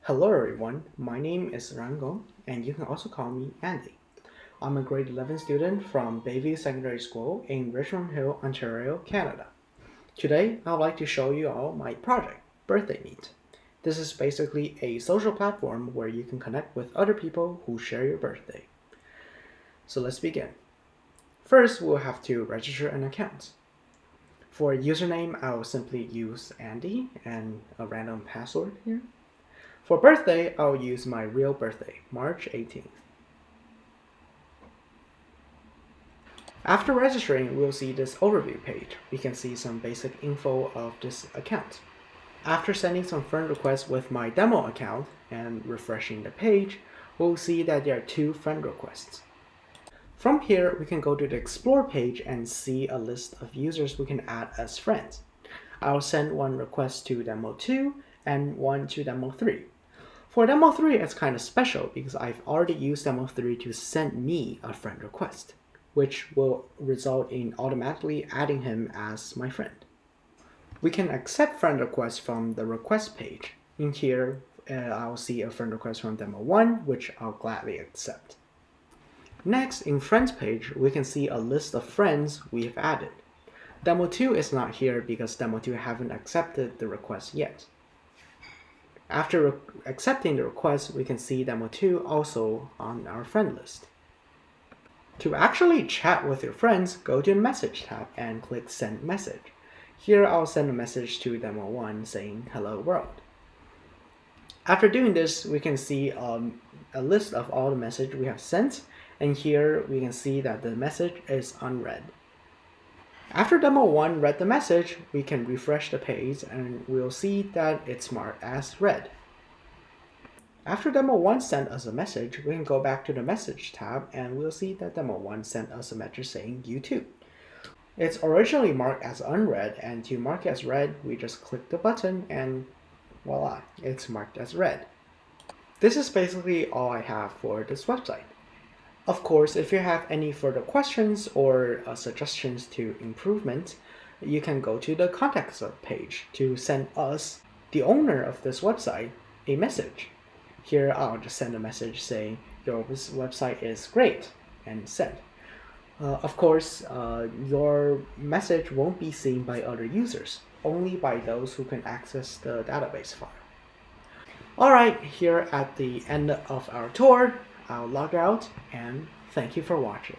Hello everyone, my name is Ran Gong, and you can also call me Andy. I'm a grade 11 student from Bayview Secondary School in Richmond Hill, Ontario, Canada. Today, I'd like to show you all my project, Birthday Meet. This is basically a social platform where you can connect with other people who share your birthday. So let's begin. First, we'll have to register an account. For username, I'll simply use Andy and a random password here. For birthday, I'll use my real birthday, March 18th. After registering, we'll see this overview page. We can see some basic info of this account. After sending some friend requests with my demo account and refreshing the page, we'll see that there are 2 friend requests. From here, we can go to the Explore page and see a list of users we can add as friends. I'll send one request to Demo 2 and one to Demo 3. For Demo 3, it's kind of special because I've already used Demo 3 to send me a friend request, which will result in automatically adding him as my friend. We can accept friend requests from the request page. In here, I'll see a friend request from Demo 1, which I'll gladly accept. Next, in Friends page, we can see a list of friends we've added. Demo 2 is not here because Demo 2 haven't accepted the request yet. After accepting the request, we can see Demo 2 also on our friend list. To actually chat with your friends, go to the Message tab and click Send Message. Here I'll send a message to Demo 1 saying Hello World. After doing this, we can see a list of all the messages we have sent, and here we can see that the message is unread. After Demo 1 read the message, we can refresh the page and we'll see that it's marked as read. After Demo 1 sent us a message, we can go back to the Message tab and we'll see that Demo 1 sent us a message saying You too. It's originally marked as unread, and to mark it as read, we just click the button and voila, it's marked as read. This is basically all I have for this website. Of course, if you have any further questions or suggestions to improvement, you can go to the Contact Us page to send us, the owner of this website, a message. Here I'll just send a message saying, your website is great, and send. Of course, your message won't be seen by other users, only by those who can access the database file. Alright, here at the end of our tour, I'll log out and thank you for watching.